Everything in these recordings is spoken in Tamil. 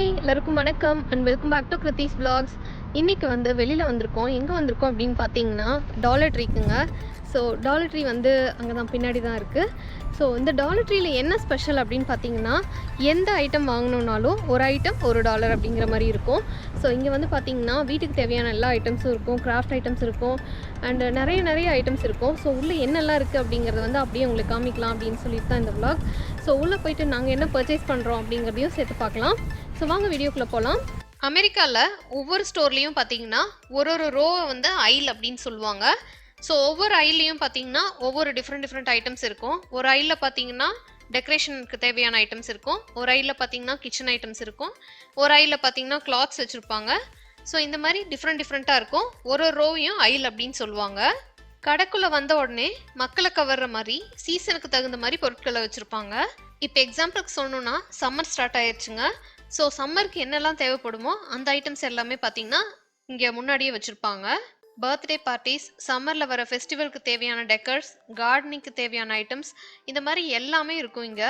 ஹாய் எல்லாருக்கும் வணக்கம் and welcome back to Kiruthi's vlogs. இன்றைக்கி வந்து வெளியில் வந்திருக்கோம். எங்கே வந்திருக்கோம் அப்படின்னு பார்த்தீங்கன்னா டாலர் ட்ரீக்குங்க. ஸோ டாலர் ட்ரீ வந்து அங்கே தான் பின்னாடி தான் இருக்குது. ஸோ இந்த டாலர் ட்ரீயில் என்ன ஸ்பெஷல் அப்படின்னு பார்த்தீங்கன்னா எந்த ஐட்டம் வாங்கினோன்னாலும் ஒரு ஐட்டம் $1 அப்படிங்கிற மாதிரி இருக்கும். ஸோ இங்கே வந்து பார்த்தீங்கன்னா வீட்டுக்கு தேவையான எல்லா ஐட்டம்ஸும் இருக்கும், கிராஃப்ட் ஐட்டம்ஸ் இருக்கும் அண்டு நிறைய ஐட்டம்ஸ் இருக்கும். ஸோ உள்ளே என்னெல்லாம் இருக்குது அப்படிங்கிறத வந்து அப்படியே உங்களுக்கு காமிக்கலாம் அப்படின்னு சொல்லிட்டு தான் இந்த vlog. ஸோ உள்ளே போயிட்டு நாங்கள் என்ன பர்ச்சேஸ் பண்ணுறோம் அப்படிங்கிறதையும் சேர்த்து பார்க்கலாம். ஸோ வாங்க வீடியோக்குள்ளே போகலாம். அமெரிக்காவில் ஒவ்வொரு ஸ்டோர்லேயும் பார்த்தீங்கன்னா ஒரு ரோவை வந்து ஐல் அப்படின்னு சொல்லுவாங்க. ஸோ ஒவ்வொரு ஐலையும் பார்த்தீங்கன்னா ஒவ்வொரு டிஃப்ரெண்ட் ஐட்டம்ஸ் இருக்கும். ஒரு ஐலில் பார்த்தீங்கன்னா டெக்கரேஷனுக்கு தேவையான ஐட்டம்ஸ் இருக்கும், ஒரு ஐலில் பார்த்தீங்கன்னா கிச்சன் ஐட்டம்ஸ் இருக்கும், ஒரு ஐலில் பார்த்தீங்கன்னா கிளாத்ஸ் வச்சுருப்பாங்க. ஸோ இந்த மாதிரி டிஃப்ரெண்ட்டாக இருக்கும். ஒரு ரோவையும் ஐல் அப்படின்னு சொல்லுவாங்க. கடைக்குள்ளே வந்த உடனே மக்களை கவர்ற மாதிரி சீசனுக்கு தகுந்த மாதிரி பொருட்களை வச்சுருப்பாங்க. இப்போ எக்ஸாம்பிளுக்கு சொல்லணுன்னா சம்மர் ஸ்டார்ட் ஆயிடுச்சுங்க. ஸோ சம்மருக்கு என்னெல்லாம் தேவைப்படுமோ அந்த ஐட்டம்ஸ் எல்லாமே பார்த்தீங்கன்னா இங்கே முன்னாடியே வச்சுருப்பாங்க. பர்த்டே பார்ட்டிஸ், சம்மரில் வர ஃபெஸ்டிவலுக்கு தேவையான டெக்கர்ஸ், கார்டனிங்க்கு தேவையான ஐட்டம்ஸ், இந்த மாதிரி எல்லாமே இருக்கும் இங்கே.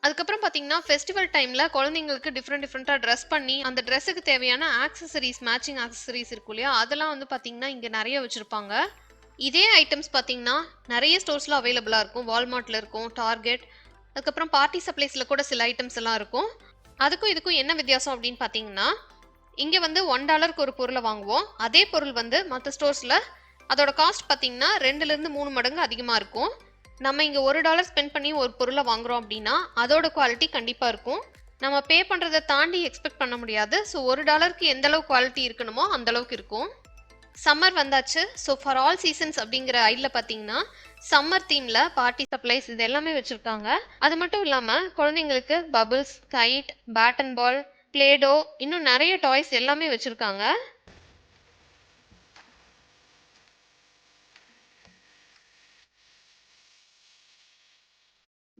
அதுக்கப்புறம் பார்த்தீங்கன்னா ஃபெஸ்டிவல் டைமில் குழந்தைங்களுக்கு டிஃப்ரெண்ட்டாக ட்ரெஸ் பண்ணி அந்த ட்ரெஸ்ஸுக்கு தேவையான ஆக்சசரிஸ், மேட்சிங் ஆக்சசரிஸ் இருக்கும் இல்லையா, அதெல்லாம் வந்து பார்த்தீங்கன்னா இங்கே நிறைய வச்சுருப்பாங்க. இதே ஐட்டம்ஸ் பார்த்தீங்கன்னா நிறைய ஸ்டோர்ஸில் அவைலபிளாக இருக்கும். வால்மார்ட்டில் இருக்கும், டார்கெட், அதுக்கப்புறம் பார்ட்டி சப்ளைஸில் கூட சில ஐட்டம்ஸ் எல்லாம் இருக்கும். அதுக்கும் இதுக்கும் என்ன வித்தியாசம் அப்படின்னு பார்த்தீங்கன்னா இங்கே வந்து $1க்கு ஒரு பொருளை வாங்குவோம். அதே பொருள் வந்து மற்ற ஸ்டோர்ஸில் அதோட காஸ்ட் பார்த்தீங்கன்னா 2லேருந்து 3 மடங்கு அதிகமாக இருக்கும். நம்ம இங்கே $1 ஸ்பெண்ட் பண்ணி ஒரு பொருளை வாங்குறோம் அப்படின்னா அதோட குவாலிட்டி கண்டிப்பாக இருக்கும். நம்ம பே பண்ணுறதை தாண்டி எக்ஸ்பெக்ட் பண்ண முடியாது. ஸோ $1க்கு எந்த அளவுக்கு குவாலிட்டி இருக்கணுமோ அந்த அளவுக்கு இருக்கும். சம்மர் வந்தாச்சு. ஸோ ஃபார் ஆல் சீசன்ஸ் அப்படிங்கிற ஐடில் பார்த்தீங்கன்னா சம்மர் தீமில் பார்ட்டி சப்ளைஸ் இது எல்லாமே வச்சுருக்காங்க. அது மட்டும் இல்லாமல் குழந்தைங்களுக்கு bubbles, kite, bat and ball, Play-Doh, இன்னும் நிறைய டாய்ஸ் எல்லாமே வச்சுருக்காங்க.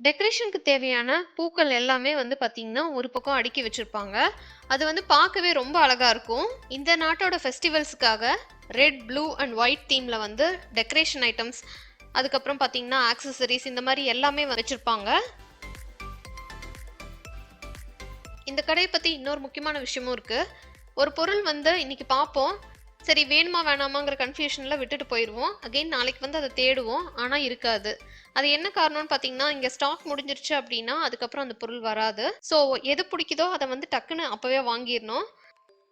டெக்கரேஷனுக்கு தேவையான பூக்கள் எல்லாமே வந்து பார்த்தீங்கன்னா ஒரு பக்கம் அடுக்கி வச்சுருப்பாங்க. அது வந்து பார்க்கவே ரொம்ப அழகாக இருக்கும். இந்த நாட்டோட ஃபெஸ்டிவல்ஸுக்காக ரெட், ப்ளூ அண்ட் ஒயிட் தீமில் வந்து டெக்கரேஷன் ஐட்டம்ஸ், அதுக்கப்புறம் பார்த்தீங்கன்னா ஆக்சசரிஸ், இந்த மாதிரி எல்லாமே வச்சுருப்பாங்க. இந்த கடையை பற்றி இன்னொரு முக்கியமான விஷயமும் இருக்குது. ஒரு பொருள் வந்து இன்றைக்கி பார்ப்போம், சரி வேணுமா வேணாமாங்கிற கன்ஃபியூஷனில் விட்டுட்டு போயிடுவோம். அகெயின் நாளைக்கு வந்து அதை தேடுவோம், ஆனால் இருக்காது. அது என்ன காரணம்னு பார்த்தீங்கன்னா இங்கே ஸ்டாக் முடிஞ்சிருச்சு அப்படின்னா அதுக்கப்புறம் அந்த பொருள் வராது. ஸோ எது பிடிக்குதோ அதை வந்து டக்குன்னு அப்போவே வாங்கிடணும்.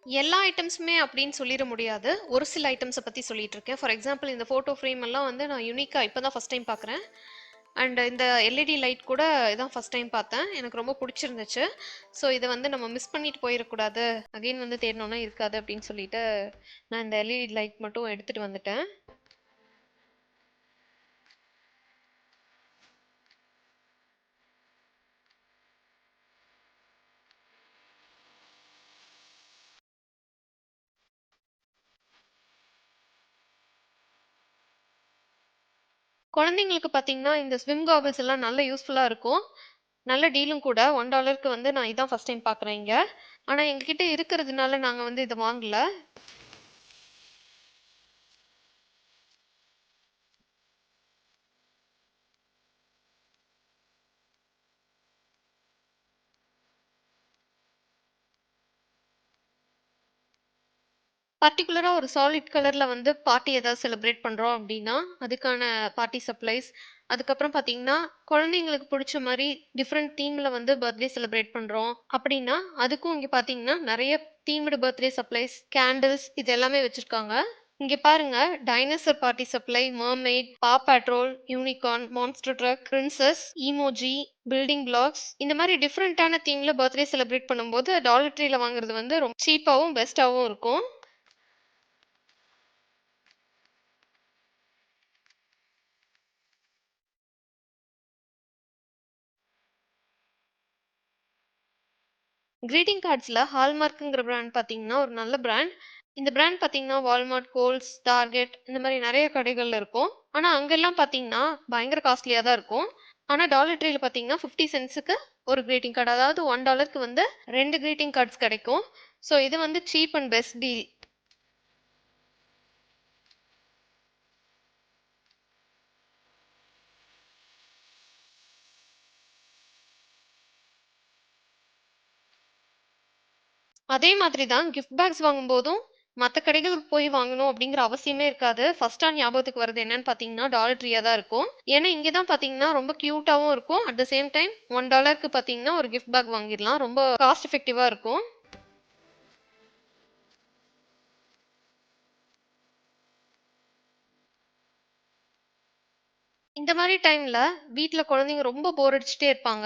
எல்லா ஐட்டம்ஸுமே அப்படின்னு சொல்லிட முடியாது. ஒரு சில ஐட்டம்ஸை பற்றி சொல்லிட்டு இருக்கேன். ஃபார் எக்ஸாம்பிள் இந்த ஃபோட்டோ ஃப்ரேம் எல்லாம் வந்து நான் யூனிக்காக இப்போ தான் ஃபஸ்ட் டைம் பார்க்குறேன். அண்ட் இந்த எல்இடி லைட் கூட இதான் ஃபஸ்ட் டைம் பார்த்தேன். எனக்கு ரொம்ப பிடிச்சிருந்துச்சு. ஸோ இதை வந்து நம்ம மிஸ் பண்ணிட்டு போயிடக்கூடாது, அகெயின் வந்து தேடணுன்னா இருக்காது அப்படின்னு சொல்லிட்டு நான் இந்த எல்இடி லைட் மட்டும் எடுத்துகிட்டு வந்துட்டேன். குழந்தைங்களுக்கு பார்த்தீங்கன்னா இந்த ஸ்விம் காகல்ஸ் எல்லாம் நல்ல யூஸ்ஃபுல்லாக இருக்கும். நல்ல டீலும் கூட. $1க்கு வந்து நான் இதான் ஃபஸ்ட் டைம் பார்க்குறேன் இங்கே. ஆனால் எங்ககிட்ட இருக்கிறதுனால நாங்கள் வந்து இதை வாங்கல. பர்டிகுலராக ஒரு சாலிட் கலரில் வந்து பார்ட்டி ஏதாவது செலிப்ரேட் பண்ணுறோம் அப்படின்னா அதுக்கான பார்ட்டி சப்ளைஸ், அதுக்கப்புறம் பார்த்தீங்கன்னா குழந்தைங்களுக்கு பிடிச்ச மாதிரி டிஃப்ரெண்ட் தீமில் வந்து பர்த்டே செலிப்ரேட் பண்ணுறோம் அப்படின்னா அதுக்கும் இங்கே பார்த்தீங்கன்னா நிறைய தீம்டு பர்த்டே சப்ளைஸ், கேண்டில்ஸ், இது எல்லாமே வச்சுருக்காங்க. இங்கே பாருங்க, dinosaur party supply, mermaid, Paw Patrol, unicorn, monster truck, princess, emoji, building blocks, இந்த மாதிரி டிஃப்ரெண்ட்டான தீமில் பர்த்டே செலிப்ரேட் பண்ணும்போது டாலர் ட்ரீல வாங்குறது வந்து ரொம்ப சீப்பாகவும் பெஸ்ட்டாகவும் இருக்கும். கிரீட்டிங் கார்ட்ஸில் ஹால்மார்க்குங்கிற பிராண்ட் பார்த்தீங்கன்னா ஒரு நல்ல பிராண்ட். இந்த பிராண்ட் பார்த்தீங்கன்னா வால்மார்ட், கோல்ஸ், டார்கெட், இந்த மாதிரி நிறைய கடைகளில் இருக்கும். ஆனால் அங்கெல்லாம் பார்த்தீங்கன்னா பயங்கர காஸ்ட்லியாக தான் இருக்கும். ஆனால் டாலர் ட்ரீல பார்த்தீங்கன்னா 50 சென்ட்ஸுக்கு ஒரு கிரீட்டிங் கார்டு, அதாவது $1க்கு வந்து 2 கிரீட்டிங் கார்ட்ஸ் கிடைக்கும். ஸோ இது வந்து சீப் அண்ட் பெஸ்ட் டீல். அதே மாதிரி தான் கிஃப்ட் பேக்ஸ் வாங்கும்போதும், மத்த கடைகளுக்கு போய் வாங்கணும் அப்படிங்கிற அவசியமே இருக்காது. ஃபர்ஸ்ட்டா ஞாபகத்துக்கு வரது என்னன்னு பார்த்தீங்கன்னா, டாலர் ட்ரீயா தான் இருக்கும். ஏன்னா, இங்க தான் பார்த்தீங்கன்னா, ரொம்ப கியூட்டாவும் இருக்கும். அட் த சேம் டைம் $1க்கு பார்த்தீங்கன்னா, ஒரு கிஃப்ட் பேக் வாங்கிடலாம். ரொம்ப காஸ்ட் எஃபெக்டிவா இருக்கும். இந்த மாரி டைம்ல வீட்ல குழந்தைங்க ரொம்ப போர் அடிச்சுட்டே இருப்பாங்க.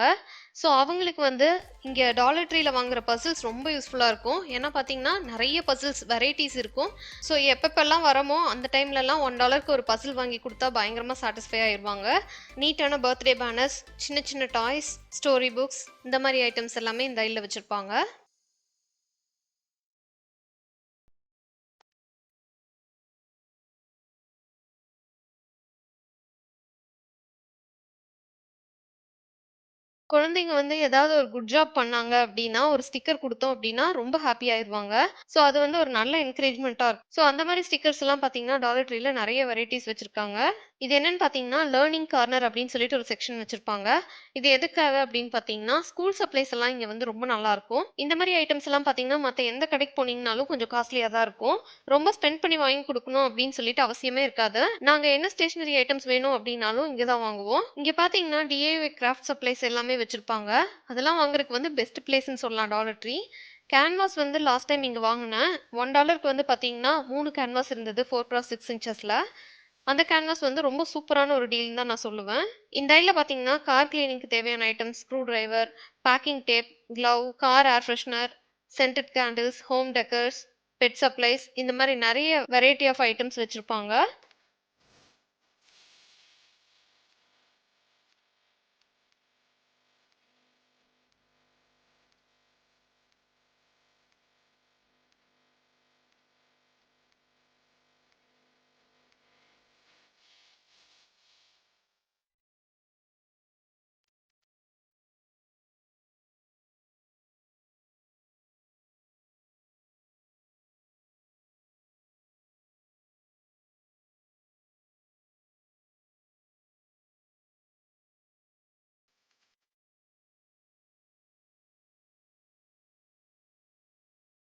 ஸோ, அவங்களுக்கு வந்து இங்க டாலர் ட்ரீல வாங்குற பசில்ஸ் ரொம்ப யூஸ்ஃபுல்லா இருக்கும். ஏன்னா பார்த்தீங்கன்னா, நெறைய பசில்ஸ் வெரைட்டீஸ் இருக்கும். ஸோ, எப்பப்பலாம் வரோமோ அந்த டைம்லலாம் $1க்கு ஒரு பசில் வாங்கி குடுத்தா பயங்கரமா சாட்டிஸ்ஃபை ஆயிருவாங்க. நீட்டான பர்த்டே பேனர்ஸ், சின்ன சின்ன டாய்ஸ், ஸ்டோரி புக்ஸ் இந்த மாரி ஐட்டம்ஸ் எல்லாமே இந்த ஐல்ல வச்சிருப்பாங்க. குழந்தைங்க வந்து ஏதாவது ஒரு குட் ஜாப் பண்ணாங்க அப்டின்னா, ஒரு ஸ்டிக்கர் குடுத்தோம் அப்டின்னா, ரொம்ப ஹாப்பி ஆயிருவாங்க. ஸோ, அது வந்து ஒரு நல்ல என்கரேஜ்மென்ட்டா இருக்கும். ஸோ, அந்த மாரி ஸ்டிக்கர்ஸ்லாம் பார்த்தீங்கன்னா, டாலர் ட்ரீல நெறைய வெரைட்டீஸ் வச்சிருக்காங்க. இது என்னன்னு பார்த்தீங்கன்னா, லேர்னிங் கார்னர் அப்டின்னு சொல்லிட்டு ஒரு செக்ஷன் வச்சிருப்பாங்க. இது எதுக்காக அப்டின்னு பார்த்தீங்கன்னா, ஸ்கூல் சப்ளைஸ் எல்லாம் இங்க வந்து ரொம்ப நல்லாருக்கும். இந்த மாரி ஐட்டம்ஸ் எல்லாம் பார்த்தீங்கன்னா, மத்த எந்த கடைக்கு போனீங்கனாலும் கொஞ்சம் காஸ்ட்லியா தான் இருக்கும். ரொம்ப ஸ்பெண்ட் பண்ணி வாங்கி குடுக்கணும் அப்டின்னு சொல்லிட்டு அவசியமே இருக்காது. நாங்க என்ன ஸ்டேஷனரி ஐட்டம்ஸ் வேணும் அப்டின்னாலும் இங்க தான் வாங்குவோம். இங்க பார்த்தீங்கன்னா, டிஐஒய் கிராஃப்ட் சப்ளைஸ் எல்லாமே வச்சிருப்பாங்க. அதெல்லாம் வாங்குறதுக்கு வந்து பெஸ்ட் பிளேஸ்ன்னு சொல்லலாம் டாலர் ட்ரீ. கேன்வாஸ் வந்து லாஸ்ட் டைம் இங்க வாங்குனேன். $1க்கு வந்து பார்த்தீங்கன்னா, 3 கேன்வாஸ் இருந்தது 4x6 இன்ச்சஸ்ல. அந்த கேன்வாஸ் வந்து ரொம்ப சூப்பரான ஒரு டீல்ன்னு தான் நான் சொல்லுவேன். இந்த ஐட்ல பார்த்தீங்கன்னா, கார் கிளீனிங்க்கு தேவையான items, screw driver, packing tape, glove, car air freshener, scented candles, home decors, pet supplies இந்த மாரி நெறைய வெரைட்டி ஆஃப் ஐட்டம்ஸ் வச்சிருப்பாங்க.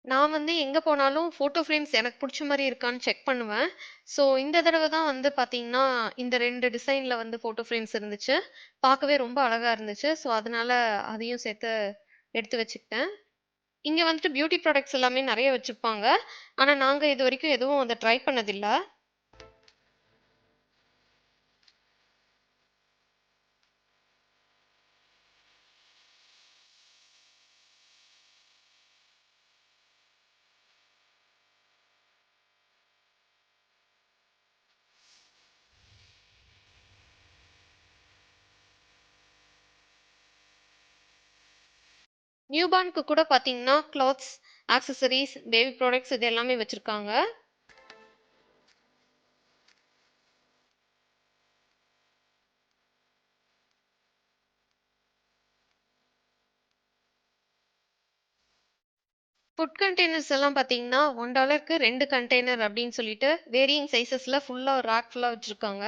நான் வந்து எங்க போனாலும் ஃபோட்டோ ஃப்ரேம்ஸ் எனக்கு புடிச்ச மாரி இருக்கான்னு செக் பண்ணுவேன். ஸோ இந்த தடவ தான் வந்து பார்த்தீங்கன்னா, இந்த 2 டிசைன்ல வந்து ஃபோட்டோ ஃப்ரேம்ஸ் இருந்துச்சு. பார்க்கவே ரொம்ப அழகா இருந்துச்சு. ஸோ அதனால அதையும் சேர்த்து எடுத்து வச்சுக்கிட்டேன். இங்க வந்துட்டு பியூட்டி ப்ராடக்ட்ஸ் எல்லாமே நெறைய வச்சிருப்பாங்க. ஆனா நாங்க இதுவரைக்கும் எதுவும் அத ட்ரை பண்ணதில்ல. நியூபார்ன்க்கு கூட பார்த்தீங்கன்னா, கிளாத்ஸ், ஆக்சஸரீஸ், பேபி ப்ராடக்ட்ஸ் இது எல்லாமே வச்சிருக்காங்க. ஃபுட் கண்டெய்னர்ஸ் எல்லாம் பார்த்தீங்கன்னா, $1க்கு 2 கண்டெய்னர் அப்படின்னு சொல்லிட்டு வேரியிங் சைஸஸ்ல ஃபுல்லா ஒரு ராக் ஃபுல்லா வச்சிருக்காங்க.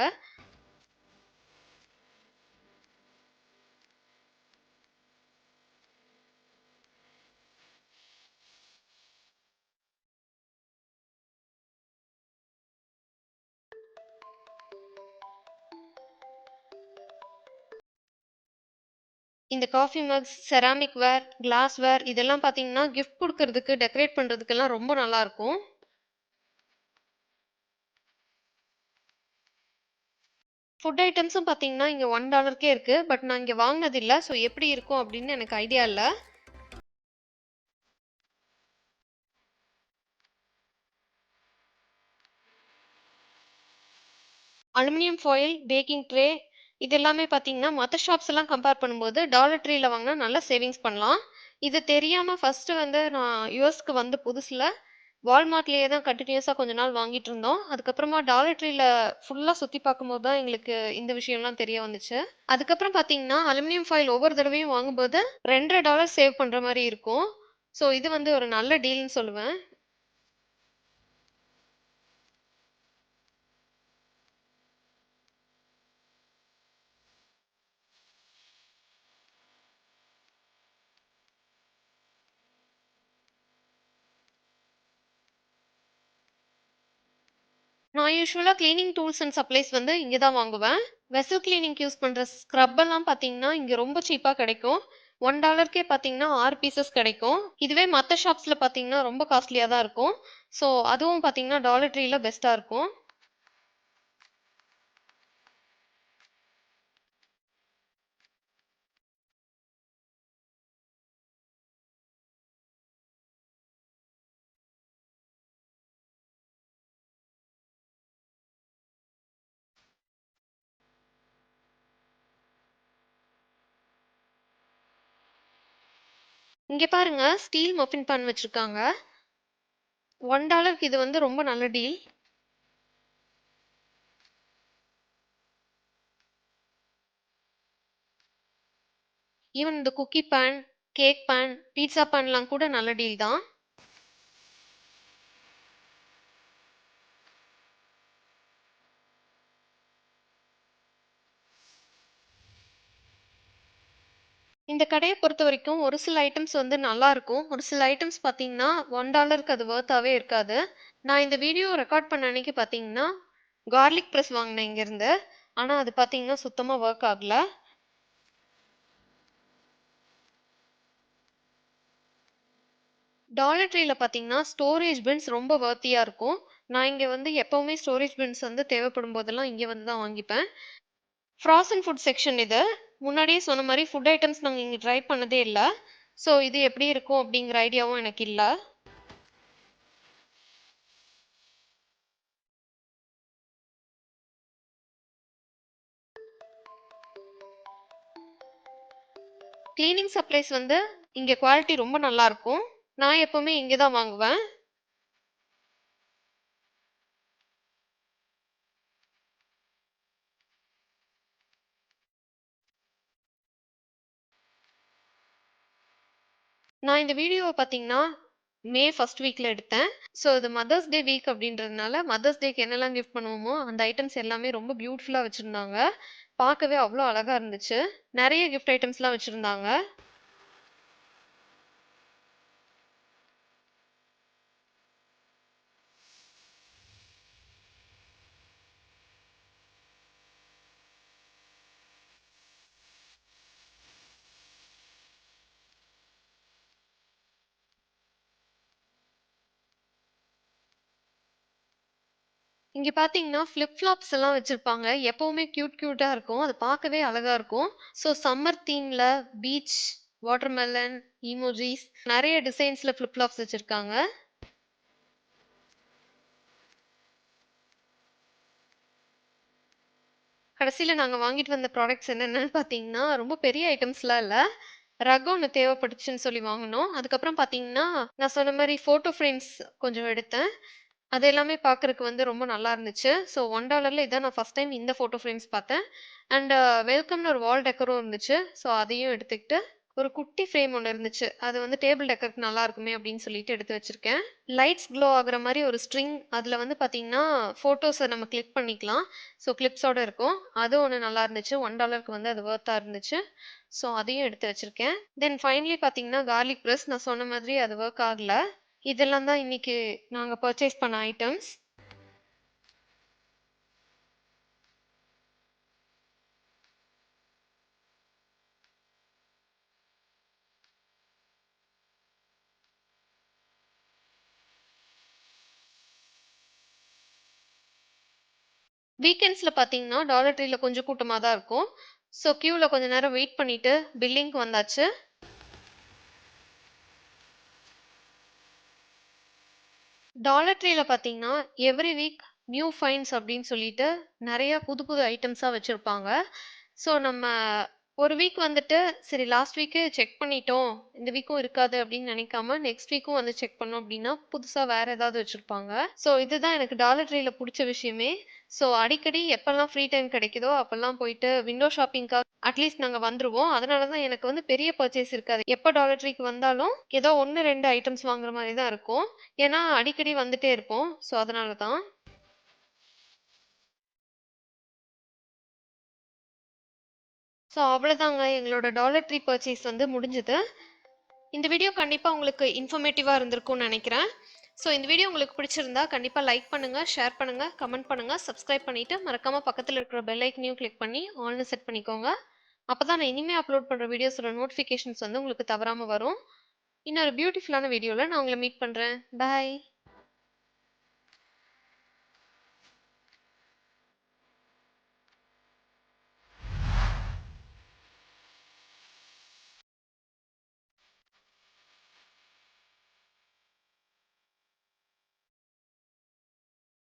இந்த காஃபி மக்ஸ், செராமிக் வேர், கிளாஸ் வேர் இதெல்லாம் பார்த்தீங்கன்னா, கிஃப்ட் குடுக்கறதுக்கு, டெக்கரேட் பண்றதுக்கெல்லாம் ரொம்ப நல்லாருக்கும். ஃபுட் ஐட்டம்ஸும் பார்த்தீங்கன்னா, இங்க $1க்கே இருக்கு. பட் நான் இங்க வாங்குனதில்ல. ஸோ எப்படி இருக்கும் அப்படின்னு எனக்கு ஐடியா இல்ல. அலுமினியம் ஃபாயில், பேக்கிங் ட்ரே இது எல்லாமே பார்த்தீங்கன்னா, மத்த ஷாப்ஸ் எல்லாம் கம்பேர் பண்ணும்போது டாலர் ட்ரீல வாங்குனா நல்லா சேவிங்ஸ் பண்ணலாம். இது தெரியாம ஃபர்ஸ்ட்டு வந்து நான் யுஎஸ்க்கு வந்த புதுசுல வால்மார்ட்லயே தான் கன்டினியூஸா கொஞ்ச நாள் வாங்கிட்டு இருந்தோம். அதுக்கப்புறமா டாலர் ட்ரீல ஃபுல்லா சுத்தி பார்க்கும்போது தான் எங்களுக்கு இந்த விஷயம்லாம் தெரிய வந்துச்சு. அதுக்கப்புறம் பார்த்தீங்கன்னா, அலுமினியம் ஃபாயில் ஒவ்வொரு தடவையும் வாங்கும்போது $2.5 சேவ் பண்ற மாரி இருக்கும். ஸோ இது வந்து ஒரு நல்ல டீல்ன்னு சொல்லுவேன். நான் யூசுவலா கிளீனிங் டூல்ஸ் அண்ட் சப்ளைஸ் வந்து இங்க தான் வாங்குவேன். வெசல் கிளீனிங்க்கு யூஸ் பண்ற ஸ்க்ரப் எல்லாம் பார்த்தீங்கன்னா, இங்க ரொம்ப சீப்பா கிடைக்கும். $1க்கே பார்த்தீங்கன்னா 6 பீசஸ் கிடைக்கும். இதுவே மத்த ஷாப்ஸ்ல பார்த்தீங்கன்னா ரொம்ப காஸ்ட்லியா தான் இருக்கும். ஸோ அதுவும் பார்த்தீங்கன்னா டாலர் ட்ரீல பெஸ்ட்டா இருக்கும். இங்க பாருங்க ஸ்டீல் மஃபின் பான் வச்சிருக்காங்க. $1க்கு இது வந்து ரொம்ப நல்ல டீல். ஈவன் இந்த cookie pan, cake pan, pizza பேன்லாம் கூட நல்ல டீல் தான். இந்த கடைய பொறுத்தவரைக்கும் ஒரு சில ஐட்டம்ஸ் வந்து நல்லா இருக்கும். ஒரு சில ஐட்டம்ஸ் பார்த்தீங்கன்னா $1க்கு அது வொர்த்தாவே இருக்காது. நான் இந்த வீடியோ ரெக்கார்ட் பண்ண அன்னைக்கு பார்த்தீங்கன்னா, கார்லிக் பிரஸ் வாங்குனேன் இங்கருந்து. ஆனா அது பார்த்தீங்கன்னா சுத்தமா வொர்க் ஆகல. டாலர் ட்ரீல பார்த்தீங்கன்னா, ஸ்டோரேஜ் பின்ஸ் ரொம்ப வொர்த்தியா இருக்கும். நான் இங்க வந்து எப்பவுமே ஸ்டோரேஜ் பின்ஸ் வந்து தேவைப்படும் போதெல்லாம் இங்க வந்து தான் வாங்கிப்பேன். ஃப்ரோசன் ஃபுட் செக்ஷன் இது. முன்னாடியே சொன்ன மாரி ஃபுட் ஐட்டம்ஸ் நாங்க இங்க ட்ரை பண்ணதே இல்ல. ஸோ இது எப்படி இருக்கும் அப்படிங்கிற ஐடியாவும் எனக்கு இல்ல. கிளீனிங் சப்ளைஸ் வந்து இங்க குவாலிட்டி ரொம்ப நல்லா இருக்கும். நான் எப்பவுமே இங்க தான் வாங்குவேன். நான் இந்த வீடியோவ பார்த்தீங்கன்னா, மே 1 வீக்ல எடுத்தேன். ஸோ இது மதர்ஸ் டே வீக் அப்படின்றதுனால, மதர்ஸ் டேக்கு என்னெல்லாம் கிஃப்ட் பண்ணுவோமோ, அந்த ஐட்டம்ஸ் எல்லாமே ரொம்ப பியூட்டிஃபுல்லா வச்சிருந்தாங்க. பார்க்கவே அவ்ளோ அழகா இருந்துச்சு. நெறைய கிஃப்ட் ஐட்டம்ஸ்லாம் வச்சிருந்தாங்க. இங்க பார்த்தீங்கன்னா, ஃபிளிப் ஃப்ளாப்ஸ் எல்லாம் வச்சிருப்பாங்க. எப்பவுமே கியூட்டா இருக்கும். அது பார்க்கவே அழகா இருக்கும். ஸோ சம்மர் தீம்ல பீச், வாட்டர்மெலன், இமோஜிஸ் நெறைய டிசைன்ஸ்ல ஃபிளிப் ஃப்ளாப்ஸ் வச்சிருக்காங்க. கடைசியில நாங்க வாங்கிட்டு வந்த ப்ராடக்ட்ஸ் என்னென்னன்னு பார்த்தீங்கன்னா, ரொம்ப பெரிய ஐட்டம்ஸ்லாம் இல்ல. ரக் ஒண்ணு தேவைப்பட்டுச்சுன்னு சொல்லி வாங்குனோம். அதுக்கப்புறம் பார்த்தீங்கன்னா, நான் சொன்ன மாரி ஃபோட்டோ ஃப்ரேம்ஸ் கொஞ்சம் எடுத்தேன். அது எல்லாமே பார்க்கறக்கு வந்து ரொம்ப நல்லா இருந்துச்சு. ஸோ $1ல இதான் நான் ஃபர்ஸ்ட் டைம் இந்த ஃபோட்டோ ஃப்ரேம்ஸ் பார்த்தேன். அண்ட் வெல்கம்னு ஒரு வால் டெக்கரும் இருந்துச்சு. ஸோ அதையும் எடுத்துக்கிட்டு, ஒரு குட்டி ஃப்ரேம் ஒண்ணு இருந்துச்சு. அது வந்து டேபிள் டெக்கருக்கு நல்லா இருக்குமே அப்படின்னு சொல்லிட்டு எடுத்து வச்சிருக்கேன். லைட்ஸ் க்ளோ ஆகுற மாரி ஒரு ஸ்ட்ரிங் அதுல வந்து பார்த்தீங்கன்னா, ஃபோட்டோஸ நம்ம கிளிக் பண்ணிக்கலாம். ஸோ கிளிப்ஸோட இருக்கும். அது ஒண்ணு நல்லா இருந்துச்சு. $1க்கு வந்து அது வொர்த்தா இருந்துச்சு. ஸோ அதையும் எடுத்து வச்சிருக்கேன். தென் ஃபைனலி பார்த்தீங்கன்னா, கார்லிக் பிரஸ் நான் சொன்ன மாதிரி அது வொர்க் ஆகல. இதெல்லாம் தான் இன்னைக்கு நாங்க பர்ச்சேஸ் பண்ண ஐட்டம்ஸ். வீக்கெண்ட்ஸ்ல பார்த்தீங்கன்னா, டாலர் ட்ரீல கொஞ்சம் கூட்டமா தான் இருக்கும். ஸோ கியூல கொஞ்ச நேரம் வெயிட் பண்ணிட்டு பில்லிங்க்கு வந்தாச்சு. டாலர் ட்ரீல பார்த்தீங்கன்னா, எவ்ரி வீக் நியூ ஃபைண்ட்ஸ் அப்படின்னு சொல்லிட்டு நெறைய புது புது ஐட்டம்ஸா வச்சிருப்பாங்க. ஸோ நம்ம ஒரு வீக் வந்துட்டு சரி லாஸ்ட் வீக்கு செக் பண்ணிட்டோம். இந்த வீக்கும் இருக்காது அப்படின்னு நினைக்காம நெக்ஸ்ட் வீக்கும் வந்து செக் பண்ணோம் அப்படின்னா, புதுசா வேற ஏதாவது வச்சிருப்பாங்க. ஸோ இதுதான் எனக்கு டாலர் ட்ரீல புடிச்ச விஷயமே. ஸோ அடிக்கடி எப்பல்லாம் ஃப்ரீ டைம் கிடைக்குதோ அப்பல்லாம் போயிட்டு விண்டோ ஷாப்பிங்க்காக அட்லீஸ்ட் நாங்க வந்துருவோம். அதனால தான் எனக்கு வந்து பெரிய பர்ச்சேஸ் இருக்காது. எப்ப டாலர் ட்ரீக்கு வந்தாலும் ஏதோ 1, 2 ஐட்டம்ஸ் வாங்குற மாரி தான் இருக்கும். ஏன்னா அடிக்கடி வந்துட்டே இருப்போம். ஸோ அதனால தான். ஸோ அவ்வளோதாங்க எங்களோட டாலர் ட்ரீ பர்ச்சேஸ் வந்து முடிஞ்சது. இந்த வீடியோ கண்டிப்பா உங்களுக்கு இன்ஃபர்மேட்டிவா இருந்திருக்கும்னு நினைக்கிறேன். ஸோ இந்த வீடியோ உங்களுக்கு பிடிச்சிருந்தா கண்டிப்பாக லைக் பண்ணுங்கள், ஷேர் பண்ணுங்கள், கமெண்ட் பண்ணுங்கள், சப்ஸ்கிரைப் பண்ணிவிட்டு மறக்காமல் பக்கத்தில் இருக்கிற பெல் ஐக்கனையும் கிளிக் பண்ணி ஆல்னு செட் பண்ணிக்கோங்க. அப்போ தான் நான் இனிமேல் அப்லோட் பண்ணுற வீடியோஸோட நோட்டிஃபிகேஷன்ஸ் வந்து உங்களுக்கு தவறாமல் வரும். இன்னொரு பியூட்டிஃபுல்லான வீடியோவில் நான் உங்களை மீட் பண்ணுறேன். பாய்.